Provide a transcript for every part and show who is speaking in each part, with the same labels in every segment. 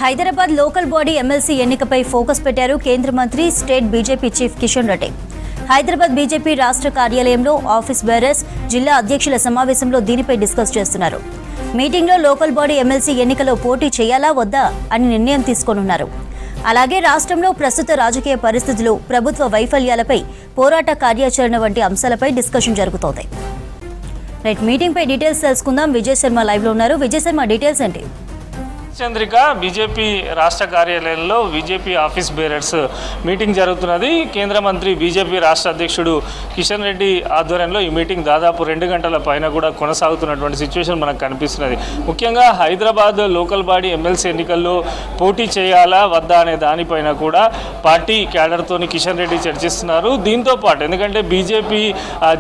Speaker 1: Hyderabad local body MLC ఎన్నికపై focus పెట్టారు కేంద్ర మంత్రి state BJP chief Kishan Reddy. Hyderabad BJP రాష్ట్ర కార్యాలయంలో ఆఫీస్ బేరర్స్, జిల్లా అధ్యక్షుల సమావేశంలో దీనిపై డిస్కస్ చేస్తున్నారు. మీటింగ్లో లోకల్ బాడీ ఎమ్మెల్సీ ఎన్నికలో పోటీ చేయాలా వద్దా అని నిర్ణయం తీసుకోనున్నారు. అలాగే రాష్ట్రంలో ప్రస్తుత రాజకీయ పరిస్థితులు, ప్రభుత్వ వైఫల్యాలపై పోరాట కార్యాచరణ వంటి అంశాలపై డిస్కషన్ జరుగుతోంది. మీటింగ్ పై డీటెయిల్స్ తెలుసుకుందాం. విజయ్ శర్మ లైవ్ లో ఉన్నారు. విజయ్ శర్మ, డీటెయిల్స్ ఏంటి?
Speaker 2: చంద్రిక, బీజేపీ రాష్ట్ర కార్యాలయంలో బీజేపీ ఆఫీస్ బేరర్స్ మీటింగ్ జరుగుతున్నది. కేంద్ర మంత్రి బీజేపీ రాష్ట్ర అధ్యక్షుడు కిషన్ రెడ్డి ఆధ్వర్యంలో ఈ మీటింగ్ దాదాపు 2 గంటల పైన కూడా కొనసాగుతున్నటువంటి సిచ్యువేషన్ మనకు కనిపిస్తున్నది. ముఖ్యంగా హైదరాబాద్ లోకల్ బాడీ ఎమ్మెల్సీ ఎన్నికల్లో పోటీ చేయాలా వద్దా అనే దానిపైన కూడా పార్టీ క్యాడర్తోని కిషన్ రెడ్డి చర్చిస్తున్నారు. దీంతో పాటు ఎందుకంటే బీజేపీ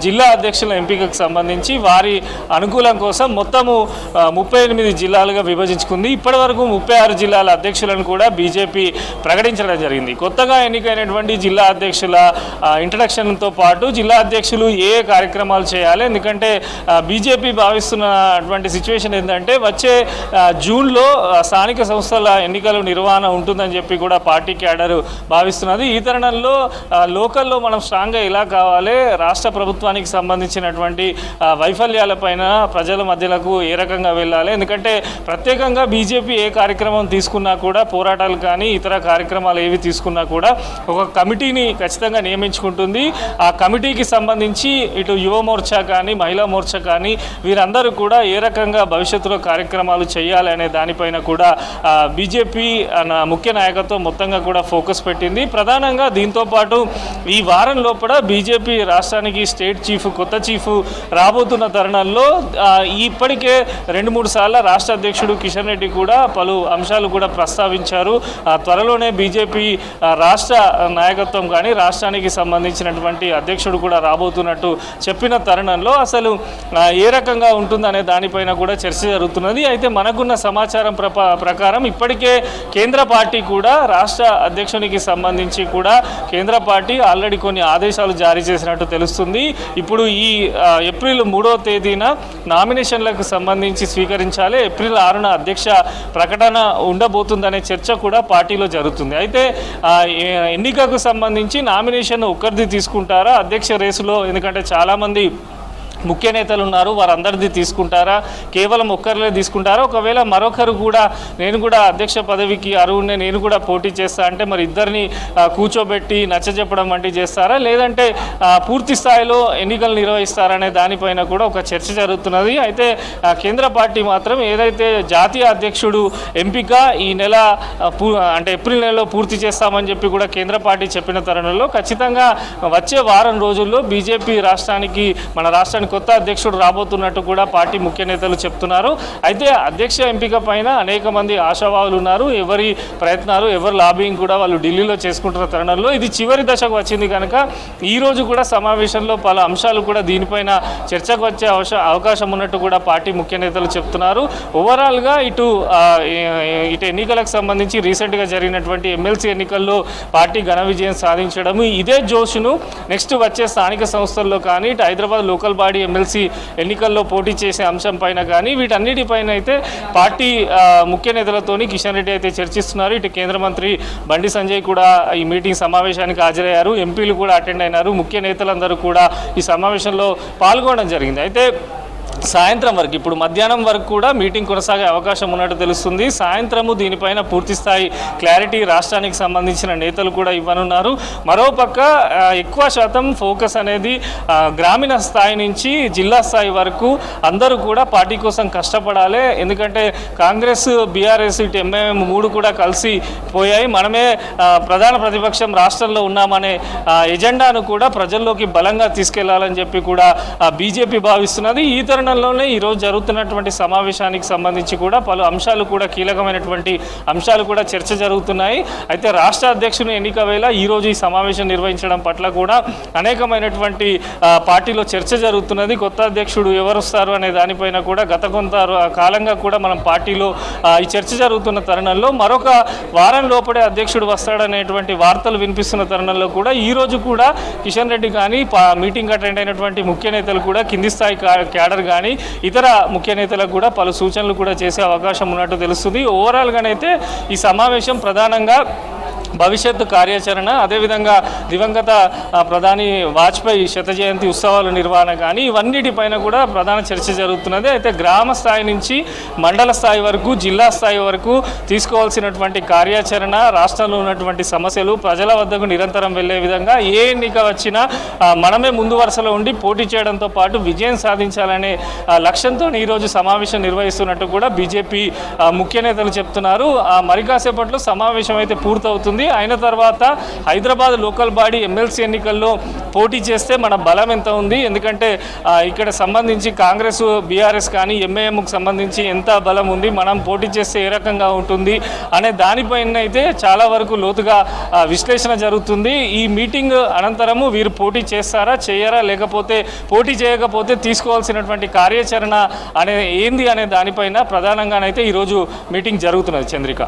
Speaker 2: జిల్లా అధ్యక్షుల ఎంపికకు సంబంధించి వారి అనుకూలం కోసం మొత్తము 38 జిల్లాలుగా విభజించుకుంది. ఇప్పటివరకు 36 జిల్లాల అధ్యక్షులను కూడా బీజేపీ ప్రకటించడం జరిగింది. కొత్తగా ఎన్నికైనటువంటి జిల్లా అధ్యక్షుల ఇంట్రడక్షన్తో పాటు జిల్లా అధ్యక్షులు ఏ కార్యక్రమాలు చేయాలి, ఎందుకంటే బీజేపీ భావిస్తున్నటువంటి సిచ్యువేషన్ ఏంటంటే వచ్చే జూన్లో స్థానిక సంస్థల ఎన్నికల నిర్వహణ ఉంటుందని చెప్పి కూడా పార్టీ క్యాడర్ భావిస్తున్నది. ఈ తరుణంలో లోకల్లో మనం స్ట్రాంగ్గా ఎలా కావాలి, రాష్ట్ర ప్రభుత్వానికి సంబంధించినటువంటి వైఫల్యాలపైన ప్రజల మధ్యలకు ఏ రకంగా వెళ్ళాలి, ఎందుకంటే ప్రత్యేకంగా బీజేపీ ఏ కార్యక్రమం తీసుకున్నా కూడా, పోరాటాలు కానీ ఇతర కార్యక్రమాలు ఏవి తీసుకున్నా కూడా ఒక కమిటీని ఖచ్చితంగా నియమించుకుంటుంది. ఆ కమిటీకి సంబంధించి ఇటు యువ మోర్చా కానీ, మహిళా మోర్చా కానీ వీరందరూ కూడా ఏ రకంగా భవిష్యత్తులో కార్యక్రమాలు చేయాలి అనే దానిపైన కూడా బీజేపీ ముఖ్య నాయకత్వం మొత్తంగా కూడా ఫోకస్ పెట్టింది. ప్రధానంగా దీంతోపాటు ఈ వారం లోపల బీజేపీ రాష్ట్రానికి స్టేట్ చీఫ్, కొత్త చీఫ్ రాబోతున్న తరుణంలో ఇప్పటికే 2-3 సార్లు రాష్ట్ర అధ్యక్షుడు కిషన్ రెడ్డి కూడా పలు అంశాలు కూడా ప్రస్తావించారు. త్వరలోనే బీజేపీ రాష్ట్ర నాయకత్వం కానీ రాష్ట్రానికి సంబంధించినటువంటి అధ్యక్షుడు కూడా రాబోతున్నట్టు చెప్పిన తరుణంలో అసలు ఏ రకంగా ఉంటుందనే దానిపైన కూడా చర్చ జరుగుతున్నది. అయితే మనకున్న సమాచారం ప్రకారం ఇప్పటికే కేంద్ర పార్టీ కూడా రాష్ట్ర అధ్యక్షునికి సంబంధించి కూడా కేంద్ర పార్టీ ఆల్రెడీ కొన్ని ఆదేశాలు జారీ చేసినట్టు తెలుస్తుంది. ఇప్పుడు ఈ ఏప్రిల్ 3వ తేదీన నామినేషన్లకు సంబంధించి స్వీకరించాలి, ఏప్రిల్ 6న అధ్యక్ష ప్రకటన ఉండబోతుందనే చర్చ కూడా పార్టీలో జరుగుతుంది. అయితే ఎన్నికకు సంబంధించి నామినేషన్ ఒక్కరిది తీసుకుంటారా అధ్యక్ష రేసులో, ఎందుకంటే చాలామంది ముఖ్య నేతలు ఉన్నారు, వారందరిది తీసుకుంటారా, కేవలం ఒక్కరిలే తీసుకుంటారా, ఒకవేళ మరొకరు కూడా నేను కూడా అధ్యక్ష పదవికి అర్హుడిని, నేను కూడా పోటీ చేస్తా అంటే మరి ఇద్దరిని కూర్చోబెట్టి నచ్చజెప్పడం వంటివి చేస్తారా, లేదంటే పూర్తి స్థాయిలో ఎన్నికలు నిర్వహిస్తారనే దానిపైన కూడా ఒక చర్చ జరుగుతున్నది. అయితే కేంద్ర పార్టీ మాత్రం ఏదైతే జాతీయ అధ్యక్షుడు ఎంపిక ఈ నెల అంటే ఏప్రిల్ నెలలో పూర్తి చేస్తామని చెప్పి కూడా కేంద్ర పార్టీ చెప్పిన తరుణంలో ఖచ్చితంగా వచ్చే వారం రోజుల్లో బీజేపీ రాష్ట్రానికి, మన రాష్ట్రానికి కొత్త అధ్యక్షుడు రాబోతున్నట్టు కూడా పార్టీ ముఖ్య నేతలు చెప్తున్నారు. అయితే అధ్యక్ష ఎంపిక పైన అనేక మంది ఆశావాహులు ఉన్నారు. ఎవరి ప్రయత్నాలు, ఎవరి లాబింగ్ కూడా వాళ్ళు ఢిల్లీలో చేసుకుంటున్న తరుణంలో ఇది చివరి దశకు వచ్చింది కనుక ఈరోజు కూడా సమావేశంలో పలు అంశాలు కూడా దీనిపైన చర్చకు వచ్చే అవకాశం ఉన్నట్టు కూడా పార్టీ ముఖ్య నేతలు చెప్తున్నారు. ఓవరాల్గా ఇటు ఎన్నికలకు సంబంధించి రీసెంట్గా జరిగినటువంటి ఎమ్మెల్సీ ఎన్నికల్లో పార్టీ ఘన విజయం సాధించడం, ఇదే జోష్ను నెక్స్ట్ వచ్చే స్థానిక సంస్థల్లో కానీ, ఇటు హైదరాబాద్ లోకల్ బాడీ ఎమ్మెల్సీ ఎన్నికల్లో పోటీ చేసే అంశం పైన కానీ వీటన్నిటిపైన అయితే పార్టీ ముఖ్య నేతలతోని కిషన్ రెడ్డి అయితే చర్చిస్తున్నారు. ఇటు కేంద్ర మంత్రి బండి సంజయ్ కూడా ఈ మీటింగ్ సమావేశానికి హాజరయ్యారు, ఎంపీలు కూడా అటెండ్ అయినారు, ముఖ్య నేతలందరూ కూడా ఈ సమావేశంలో పాల్గొనడం జరిగింది. అయితే సాయంత్రం వరకు, ఇప్పుడు మధ్యాహ్నం వరకు కూడా మీటింగ్ కొనసాగే అవకాశం ఉన్నట్టు తెలుస్తుంది. సాయంత్రము దీనిపైన పూర్తిస్థాయి క్లారిటీ రాష్ట్రానికి సంబంధించిన నేతలు కూడా ఇవ్వనున్నారు. మరోపక్క ఎక్కువ శాతం ఫోకస్ అనేది గ్రామీణ స్థాయి నుంచి జిల్లా స్థాయి వరకు అందరూ కూడా పార్టీ కోసం కష్టపడాలి, ఎందుకంటే కాంగ్రెస్, బీఆర్ఎస్, ఇటు ఎంఐఎం 3 కూడా కలిసి పోయాయి, మనమే ప్రధాన ప్రతిపక్షం రాష్ట్రంలో ఉన్నామనే ఎజెండాను కూడా ప్రజల్లోకి బలంగా తీసుకెళ్లాలని చెప్పి కూడా బీజేపీ భావిస్తున్నది. ఈ తరుణంలోనే ఈరోజు జరుగుతున్నటువంటి సమావేశానికి సంబంధించి కూడా పలు అంశాలు కూడా, కీలకమైనటువంటి అంశాలు కూడా చర్చ జరుగుతున్నాయి. అయితే రాష్ట్ర అధ్యక్షుని ఎన్నిక వేళ ఈరోజు ఈ సమావేశం నిర్వహించడం పట్ల కూడా అనేకమైనటువంటి పార్టీలో చర్చ జరుగుతున్నది. కొత్త అధ్యక్షుడు ఎవరు వస్తారు అనే దానిపైన కూడా గత కొంత కాలంగా కూడా మనం పార్టీలో ఈ చర్చ జరుగుతున్న తరుణంలో మరొక వారం లోపడే అధ్యక్షుడు వస్తాడనేటువంటి వార్తలు వినిపిస్తున్న తరుణంలో కూడా ఈరోజు కూడా కిషన్ రెడ్డి కానీ, మీటింగ్ అటెండ్ అయినటువంటి ముఖ్య నేతలు కూడా, కింది స్థాయి క్యాడర్ కానీ ఇతర ముఖ్య నేతలకు కూడా పలు సూచనలు కూడా చేసే అవకాశం ఉన్నట్టు తెలుస్తుంది. ఓవరాల్గానైతే ఈ సమావేశం ప్రధానంగా భవిష్యత్తు కార్యాచరణ, అదేవిధంగా దివంగత ప్రధాని వాజ్పేయి శత జయంతి ఉత్సవాల నిర్వహణ కానీ ఇవన్నిటిపైన కూడా ప్రధాన చర్చ జరుగుతున్నది. అయితే గ్రామ స్థాయి నుంచి మండల స్థాయి వరకు, జిల్లా స్థాయి వరకు తీసుకోవాల్సినటువంటి కార్యాచరణ, రాష్ట్రంలో ఉన్నటువంటి సమస్యలు ప్రజల వద్దకు నిరంతరం వెళ్లే విధంగా ఏ ఎన్నిక వచ్చినా మనమే ముందు వరుసలో ఉండి పోటీ చేయడంతో పాటు విజయం సాధించాలనే లక్ష్యంతో ఈరోజు సమావేశం నిర్వహిస్తున్నట్టు కూడా బీజేపీ ముఖ్య నేతలు చెప్తున్నారు. మరి కాసేపట్లో సమావేశం అయితే పూర్తవుతుంది. అయిన తర్వాత హైదరాబాద్ లోకల్ బాడీ ఎమ్మెల్సీ ఎన్నికల్లో పోటీ చేస్తే మన బలం ఎంత ఉంది, ఎందుకంటే ఇక్కడ సంబంధించి కాంగ్రెస్, బీఆర్ఎస్ కానీ ఎంఐఎంకు సంబంధించి ఎంత బలం ఉంది, మనం పోటీ చేస్తే ఏ రకంగా ఉంటుంది అనే దానిపైన అయితే చాలా వరకు లోతుగా విశ్లేషణ జరుగుతుంది. ఈ మీటింగ్ అనంతరము వీరు పోటీ చేస్తారా, చేయరా, లేకపోతే పోటీ చేయకపోతే తీసుకోవాల్సినటువంటి కార్యాచరణ ఏంది అనే దానిపైన ప్రధానంగానైతే ఈరోజు మీటింగ్ జరుగుతున్నది. చంద్రిక.